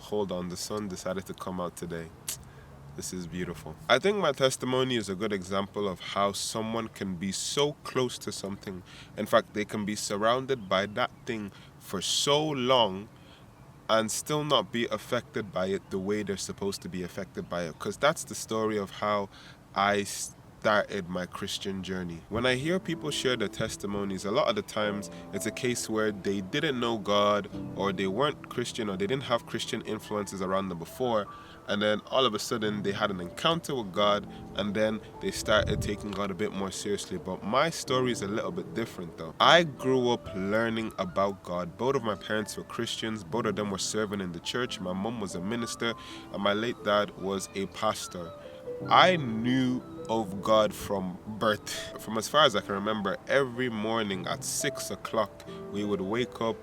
hold on, the sun decided to come out today. This is beautiful. I think my testimony is a good example of how someone can be so close to something. In fact, they can be surrounded by that thing for so long and still not be affected by it the way they're supposed to be affected by it. Because that's the story of how I started my Christian journey. When I hear people share their testimonies, a lot of the times it's a case where they didn't know God, or they weren't Christian, or they didn't have Christian influences around them before, and then all of a sudden they had an encounter with God, and then they started taking God a bit more seriously. But my story is a little bit different though. I grew up learning about God. Both of my parents were Christians, both of them were serving in the church. My mom was a minister, and my late dad was a pastor. I knew of God from birth. From as far as I can remember, every morning at 6 o'clock, we would wake up,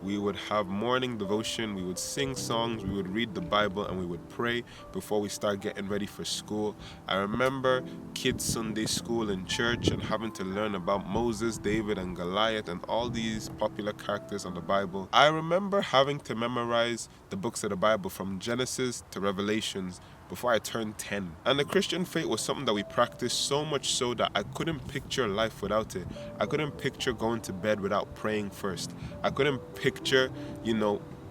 we would have morning devotion, we would sing songs, we would read the Bible, and we would pray before we start getting ready for school. I remember kids' Sunday school in church and having to learn about Moses, David, and Goliath, and all these popular characters on the Bible. I remember having to memorize the books of the Bible from Genesis to Revelations before I turned 10. And the Christian faith was something that we practiced so much so that I couldn't picture life without it. I couldn't picture going to bed without praying first. I couldn't picture,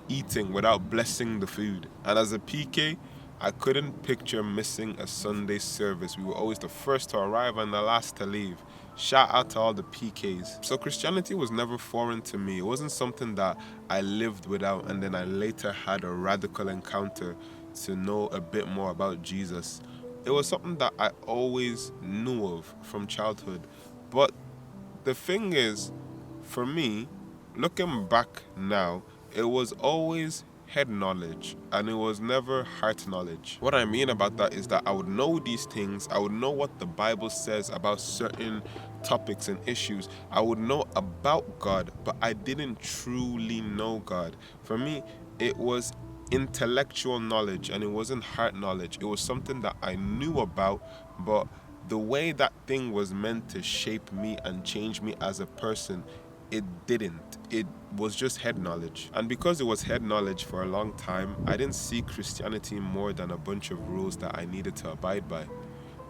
eating without blessing the food. And as a PK, I couldn't picture missing a Sunday service. We were always the first to arrive and the last to leave. Shout out to all the PKs. So Christianity was never foreign to me. It wasn't something that I lived without and then I later had a radical encounter to know a bit more about Jesus. It was something that I always knew of from childhood. But the thing is, for me, looking back now, it was always head knowledge and it was never heart knowledge. What I mean about that is that I would know these things, I would know what the Bible says about certain topics and issues. I would know about God, but I didn't truly know God. For me, it was intellectual knowledge and it wasn't heart knowledge. It was something that I knew about, but the way that thing was meant to shape me and change me as a person, it didn't. It was just head knowledge. And because it was head knowledge for a long time, I didn't see Christianity more than a bunch of rules that I needed to abide by.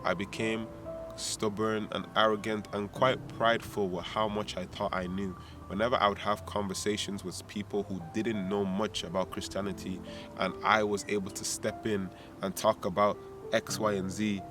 I became stubborn and arrogant and quite prideful with how much I thought I knew. Whenever I would have conversations with people who didn't know much about Christianity and I was able to step in and talk about X, Y, and Z,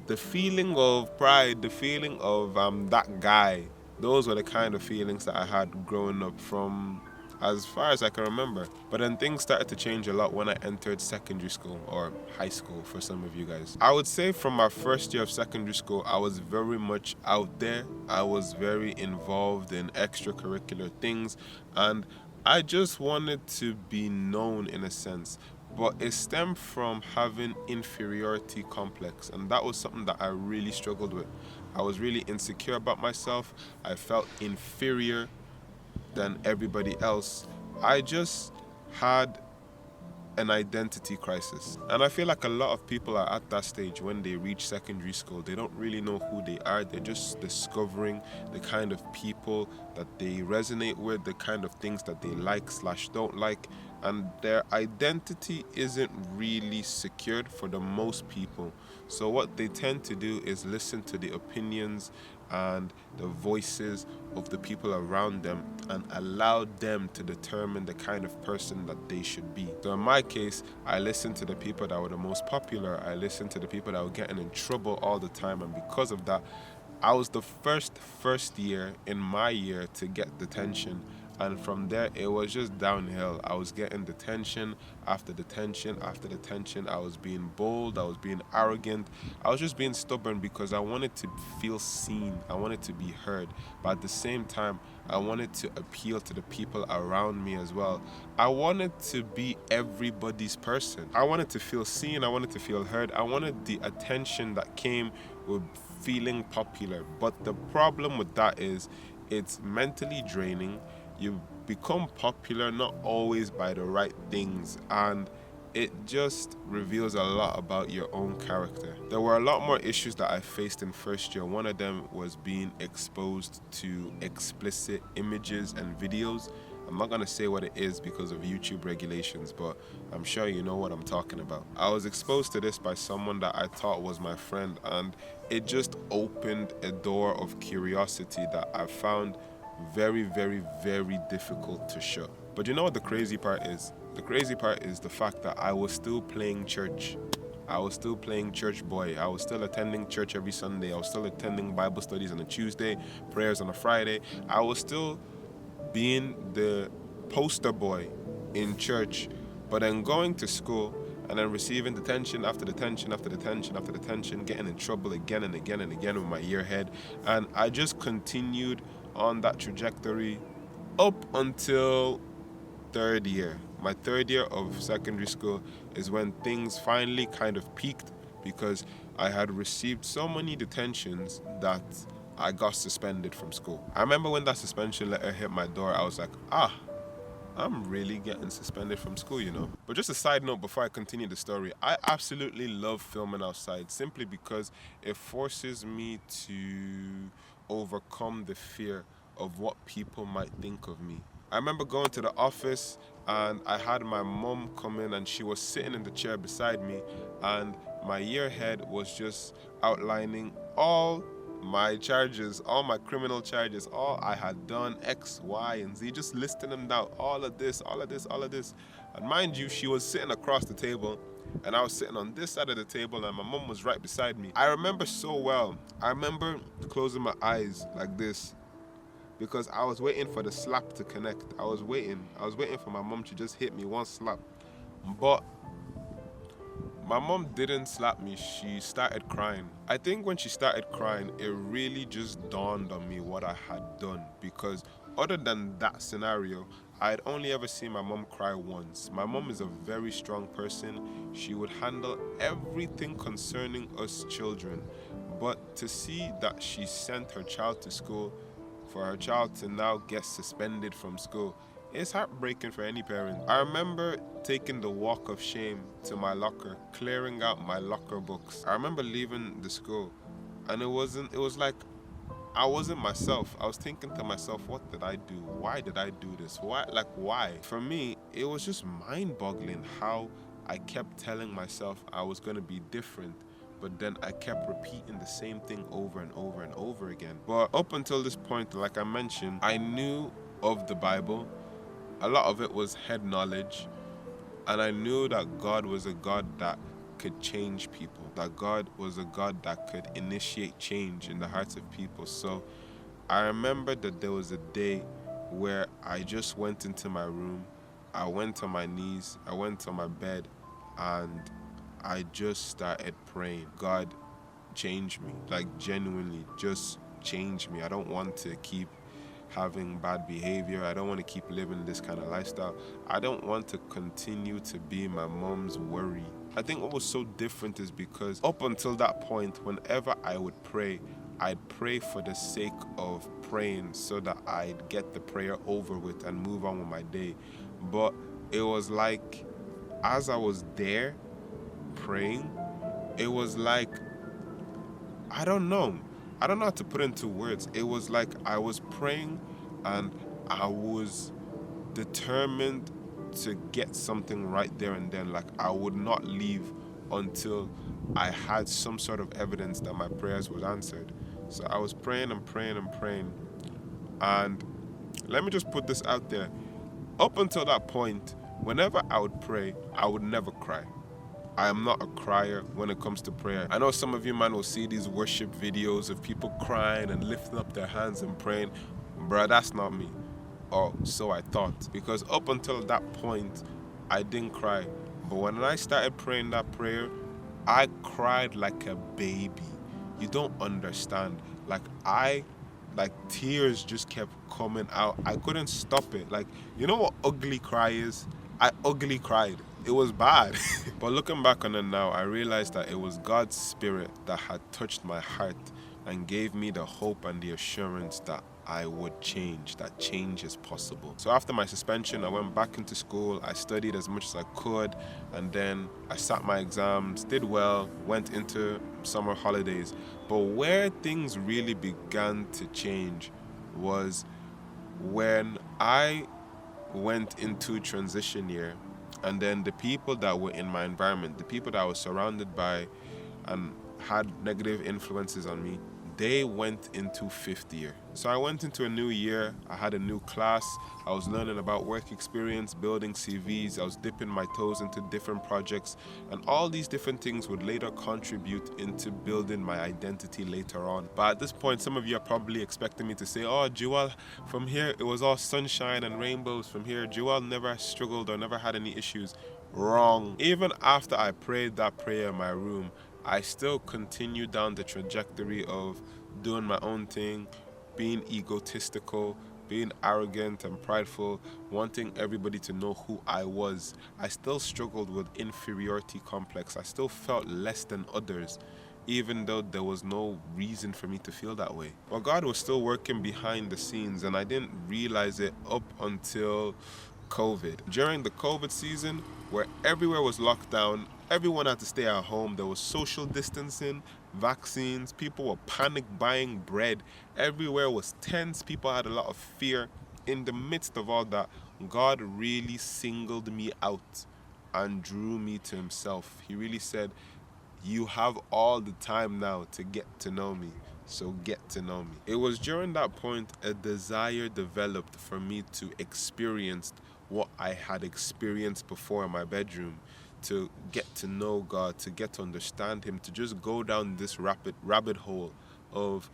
the feeling of pride, the feeling of that guy, those were the kind of feelings that I had growing up from as far as I can remember. But then things started to change a lot when I entered secondary school, or high school for some of you guys. I would say from my first year of secondary school, I was very much out there. I was very involved in extracurricular things, and I just wanted to be known in a sense. But it stemmed from having inferiority complex, and that was something that I really struggled with. I was really insecure about myself. I felt inferior than everybody else. I just had an identity crisis. And I feel like a lot of people are at that stage when they reach secondary school. They don't really know who they are. They're just discovering the kind of people that they resonate with, the kind of things that they like/don't like. And their identity isn't really secured for the most people. So what they tend to do is listen to the opinions and the voices of the people around them and allow them to determine the kind of person that they should be. So in my case, I listened to the people that were the most popular. I listened to the people that were getting in trouble all the time, and because of that, I was the first year in my year to get detention. And from there, it was just downhill. I was getting detention after detention after detention. I was being bold. I was being arrogant. I was just being stubborn because I wanted to feel seen. I wanted to be heard. But at the same time, I wanted to appeal to the people around me as well. I wanted to be everybody's person. I wanted to feel seen. I wanted to feel heard. I wanted the attention that came with feeling popular. But the problem with that is it's mentally draining. You become popular not always by the right things, and it just reveals a lot about your own character. There were a lot more issues that I faced in first year. One of them was being exposed to explicit images and videos. I'm not going to say what it is because of YouTube regulations, but I'm sure you know what I'm talking about. I was exposed to this by someone that I thought was my friend, and it just opened a door of curiosity that I found very, very, very difficult to shut. But you know what the crazy part is? The crazy part is the fact that I was still playing church. I was still playing church boy. I was still attending church every Sunday. I was still attending Bible studies on a Tuesday, prayers on a Friday. I was still being the poster boy in church, but then going to school and then receiving detention after detention after detention after detention, getting in trouble again and again and again with my earhead. And I just continued on that trajectory up until third year. My third year of secondary school is when things finally kind of peaked, because I had received so many detentions that I got suspended from school. I remember when that suspension letter hit my door, I was like, I'm really getting suspended from school, you know. But just a side note before I continue the story, I absolutely love filming outside simply because it forces me to overcome the fear of what people might think of me. I remember going to the office and I had my mom come in and she was sitting in the chair beside me, and my earhead was just outlining all my charges, all my criminal charges, all I had done, X, Y, and Z, just listing them down, all of this, all of this, all of this. And mind you, she was sitting across the table and I was sitting on this side of the table and my mom was right beside me. I remember so well. I remember closing my eyes like this because I was waiting for the slap to connect. I was waiting for my mom to just hit me one slap. But my mom didn't slap me, she started crying. I think when she started crying, it really just dawned on me what I had done, because other than that scenario, I had only ever seen my mom cry once. My mom is a very strong person. She would handle everything concerning us children. But to see that she sent her child to school, for her child to now get suspended from school, it's heartbreaking for any parent. I remember taking the walk of shame to my locker, clearing out my locker books. I remember leaving the school and it was like I wasn't myself. I was thinking to myself, what did I do? Why did I do this? Why? For me, it was just mind-boggling how I kept telling myself I was going to be different, but then I kept repeating the same thing over and over and over again. But up until this point, like I mentioned, I knew of the Bible. A lot of it was head knowledge, and I knew that God was a God that could change people, that God was a God that could initiate change in the hearts of people. So I remember that there was a day where I just went into my room, I went on my knees, I went on my bed, and I just started praying. God, change me, like genuinely, just change me. I don't want to keep having bad behavior. I don't want to keep living this kind of lifestyle. I don't want to continue to be my mom's worry. I think what was so different is because up until that point, whenever I would pray, I'd pray for the sake of praying so that I'd get the prayer over with and move on with my day. But it was like, as I was there praying, it was like, I don't know how to put it into words. It was like I was praying and I was determined to get something right there and then. Like, I would not leave until I had some sort of evidence that my prayers were answered. So I was praying and praying and praying. And let me just put this out there. Up until that point, whenever I would pray, I would never cry. I am not a crier when it comes to prayer. I know some of you, man, will see these worship videos of people crying and lifting up their hands and praying. Bruh, that's not me. Or so I thought. Because up until that point, I didn't cry. But when I started praying that prayer, I cried like a baby. You don't understand. Like tears just kept coming out. I couldn't stop it. Like, you know what ugly cry is? I ugly cried. It was bad. But looking back on it now, I realized that it was God's Spirit that had touched my heart and gave me the hope and the assurance that I would change, that change is possible. So after my suspension, I went back into school. I studied as much as I could, and then I sat my exams, did well, went into summer holidays. But where things really began to change was when I went into transition year, and then the people that were in my environment, the people that I was surrounded by and had negative influences on me, they went into fifth year. So I went into a new year. I had a new class. I was learning about work experience, building CVs. I was dipping my toes into different projects, and all these different things would later contribute into building my identity later on. But at this point, some of you are probably expecting me to say, oh, Jewel, from here it was all sunshine and rainbows. From here, Jewel never struggled or never had any issues. Wrong. Even after I prayed that prayer in my room, I still continued down the trajectory of doing my own thing, being egotistical, being arrogant and prideful, wanting everybody to know who I was. I still struggled with inferiority complex. I still felt less than others, even though there was no reason for me to feel that way. Well, God was still working behind the scenes, and I didn't realize it up until COVID. During the COVID season, where everywhere was locked down, everyone had to stay at home, there was social distancing, vaccines, people were panic buying bread, everywhere was tense, people had a lot of fear. In the midst of all that, God really singled me out and drew me to himself. He really said, you have all the time now to get to know me, so get to know me. It was during that point a desire developed for me to experience what I had experienced before in my bedroom, to get to know God, to get to understand him, to just go down this rabbit hole of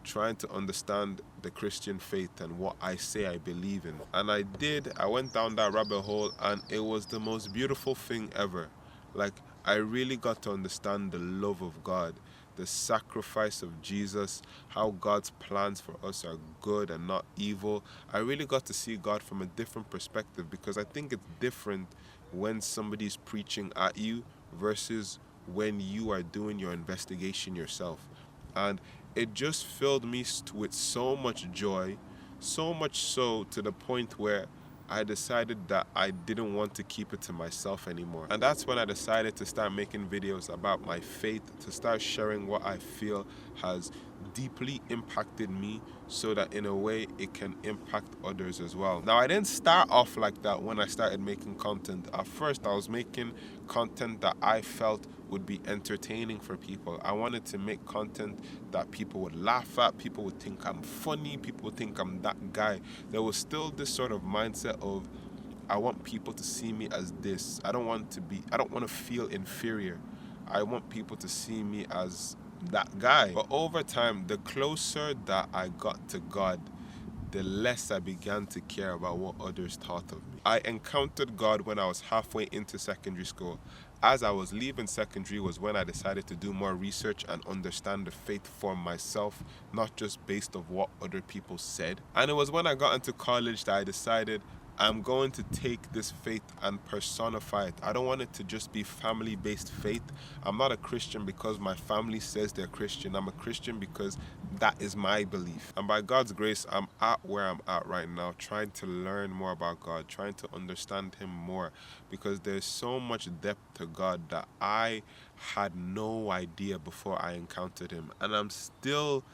trying to understand the Christian faith and what I say I believe in. And I did. I went down that rabbit hole, and it was the most beautiful thing ever. Like, I really got to understand the love of God, the sacrifice of Jesus, how God's plans for us are good and not evil. I really got to see God from a different perspective, because I think it's different when somebody's preaching at you versus when you are doing your investigation yourself. And it just filled me with so much joy, so much so to the point where I decided that I didn't want to keep it to myself anymore. And that's when I decided to start making videos about my faith, to start sharing what I feel has deeply impacted me, so that in a way it can impact others as well. Now, I didn't start off like that when I started making content. At first, I was making content that I felt would be entertaining for people. I wanted to make content that people would laugh at, people would think I'm funny, people would think I'm that guy. There was still this sort of mindset of, I want people to see me as this. I don't want to feel inferior. I want people to see me as that guy. But over time, the closer that I got to God, the less I began to care about what others thought of me. I encountered God when I was halfway into secondary school. As I was leaving secondary was when I decided to do more research and understand the faith for myself, not just based on what other people said. And it was when I got into college that I decided I'm going to take this faith and personify it. I don't want it to just be family-based faith. I'm not a Christian because my family says they're Christian. I'm a Christian because that is my belief. And by God's grace, I'm at where I'm at right now, trying to learn more about God, trying to understand him more, because there's so much depth to God that I had no idea before I encountered him. And I'm still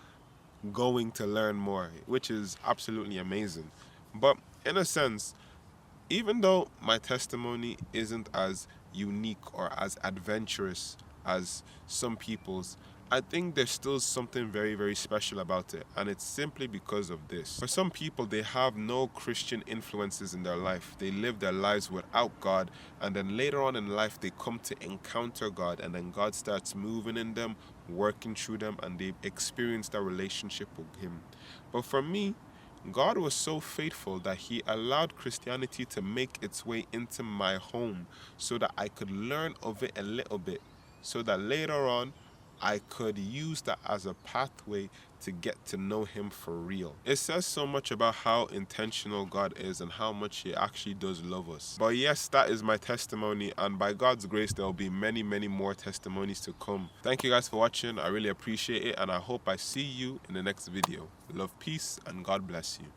going to learn more, which is absolutely amazing. But in a sense, even though my testimony isn't as unique or as adventurous as some people's, I think there's still something very, very special about it. And it's simply because of this. For some people, they have no Christian influences in their life. They live their lives without God. And then later on in life, they come to encounter God. And then God starts moving in them, working through them, and they experience that relationship with him. But for me, God was so faithful that he allowed Christianity to make its way into my home so that I could learn of it a little bit, so that later on I could use that as a pathway to get to know him for real. It says so much about how intentional God is and how much he actually does love us. But yes, that is my testimony, and by God's grace, there will be many, many more testimonies to come. Thank you guys for watching. I really appreciate it, and I hope I see you in the next video. Love, peace, and God bless you.